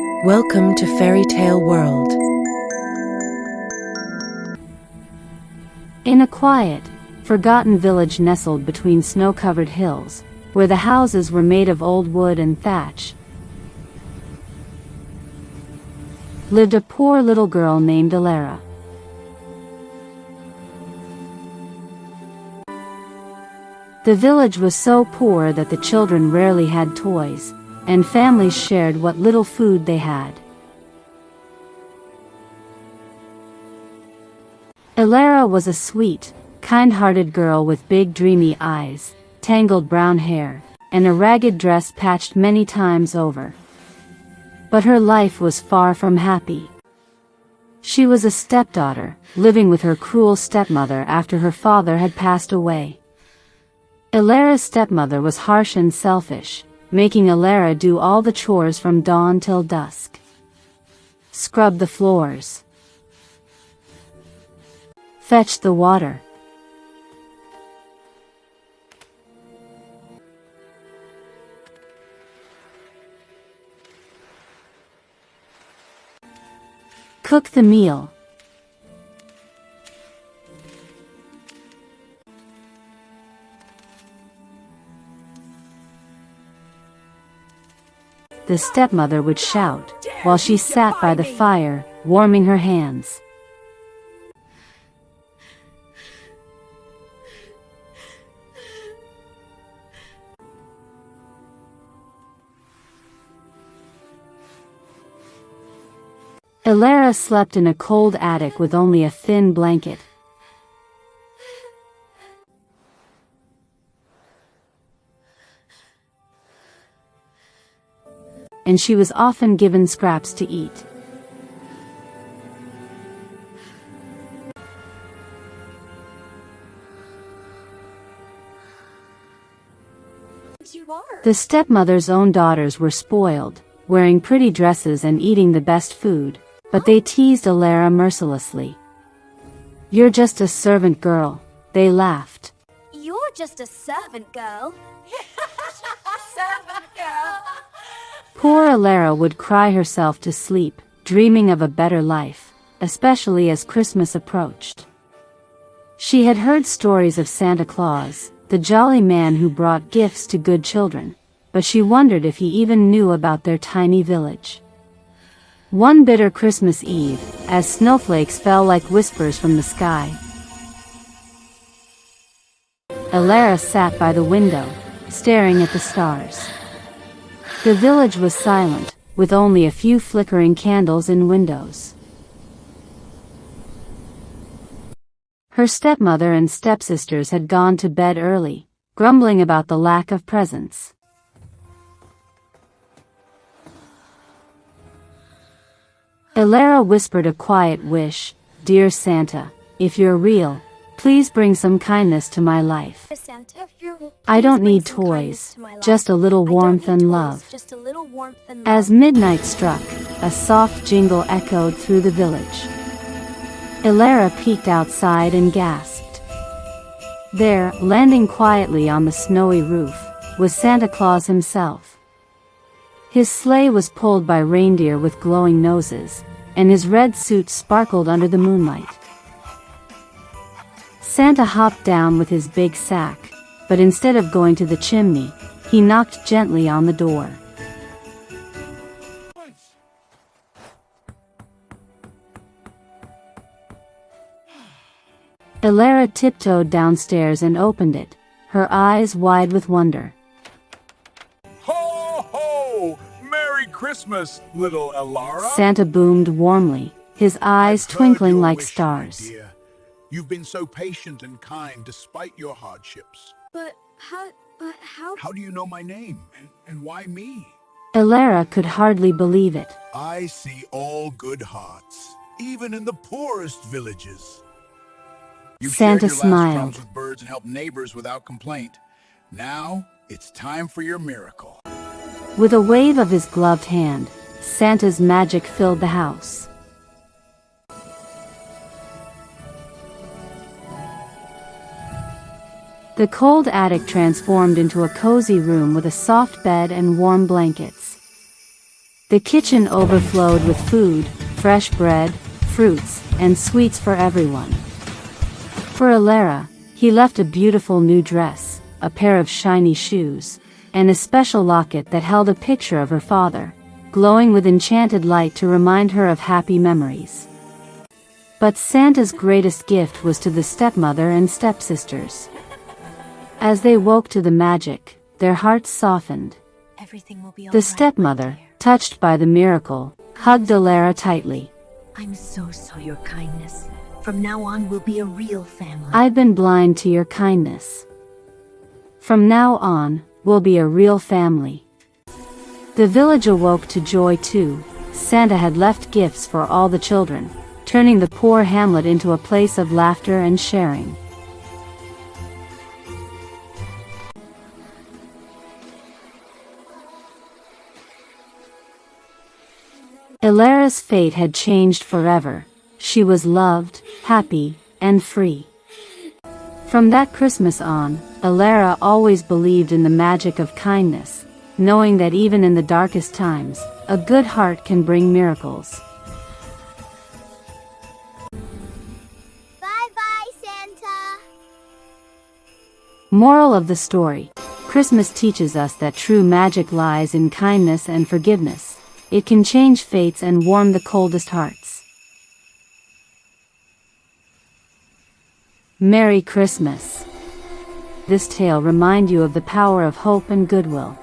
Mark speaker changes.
Speaker 1: Welcome to Fairytale World.
Speaker 2: In a quiet, forgotten village nestled between snow-covered hills, where the houses were made of old wood and thatch, lived a poor little girl named Elara. The village was so poor that the children rarely had toys, and families shared what little food they had. Elara was a sweet, kind-hearted girl with big dreamy eyes, tangled brown hair, and a ragged dress patched many times over. But her life was far from happy. She was a stepdaughter, living with her cruel stepmother after her father had passed away. Elara's stepmother was harsh and selfish, making Elara do all the chores from dawn till dusk. Scrub the floors. Fetch the water. Cook the meal. The stepmother would shout, while she sat by the fire, warming her hands. Elara slept in a cold attic with only a thin blanket. And she was often given scraps to eat. The stepmother's own daughters were spoiled, wearing pretty dresses and eating the best food, but they teased Elara mercilessly. "You're just a servant girl," they laughed.
Speaker 3: "You're just a servant girl." Servant girl.
Speaker 2: Poor Elara would cry herself to sleep, dreaming of a better life, especially as Christmas approached. She had heard stories of Santa Claus, the jolly man who brought gifts to good children, but she wondered if he even knew about their tiny village. One bitter Christmas Eve, as snowflakes fell like whispers from the sky, Elara sat by the window, staring at the stars. The village was silent, with only a few flickering candles in windows. Her stepmother and stepsisters had gone to bed early, grumbling about the lack of presents. Elara whispered a quiet wish, "Dear Santa, if you're real, please bring some kindness to my life. I don't need toys, just a little warmth and love." As midnight struck, a soft jingle echoed through the village. Elara peeked outside and gasped. There, landing quietly on the snowy roof, was Santa Claus himself. His sleigh was pulled by reindeer with glowing noses, and his red suit sparkled under the moonlight. Santa hopped down with his big sack, but instead of going to the chimney, he knocked gently on the door. Elara tiptoed downstairs and opened it, her eyes wide with wonder.
Speaker 4: Ho, ho! Merry Christmas, little Elara!
Speaker 2: Santa boomed warmly, his eyes twinkling like
Speaker 4: Wish,
Speaker 2: stars.
Speaker 4: my dear. You've been so patient and kind despite your hardships.
Speaker 3: But how?
Speaker 4: How do you know my name? And why me?
Speaker 2: Elara could hardly believe it.
Speaker 4: I see all good hearts, even in the poorest villages. You've
Speaker 2: Santa
Speaker 4: shared your last
Speaker 2: smiled.
Speaker 4: crumbs with birds and helped neighbors without complaint. Now, it's time for your miracle.
Speaker 2: With a wave of his gloved hand, Santa's magic filled the house. The cold attic transformed into a cozy room with a soft bed and warm blankets. The kitchen overflowed with food, fresh bread, fruits, and sweets for everyone. For Elara, he left a beautiful new dress, a pair of shiny shoes, and a special locket that held a picture of her father, glowing with enchanted light to remind her of happy memories. But Santa's greatest gift was to the stepmother and stepsisters. As they woke to the magic, their hearts softened.
Speaker 5: Everything will be all
Speaker 2: The
Speaker 5: right,
Speaker 2: stepmother,
Speaker 5: my dear.
Speaker 2: touched by the miracle, hugged Elara tightly.
Speaker 5: I'm so your kindness. From now on, we'll be a real family.
Speaker 2: I've been blind to your kindness. From now on, we'll be a real family. The village awoke to joy too. Santa had left gifts for all the children, turning the poor hamlet into a place of laughter and sharing. Elara's fate had changed forever. She was loved, happy, and free. From that Christmas on, Elara always believed in the magic of kindness, knowing that even in the darkest times, a good heart can bring miracles.
Speaker 3: Bye-bye, Santa.
Speaker 2: Moral of the story: Christmas teaches us that true magic lies in kindness and forgiveness. It can change fates and warm the coldest hearts. Merry Christmas. This tale reminds you of the power of hope and goodwill.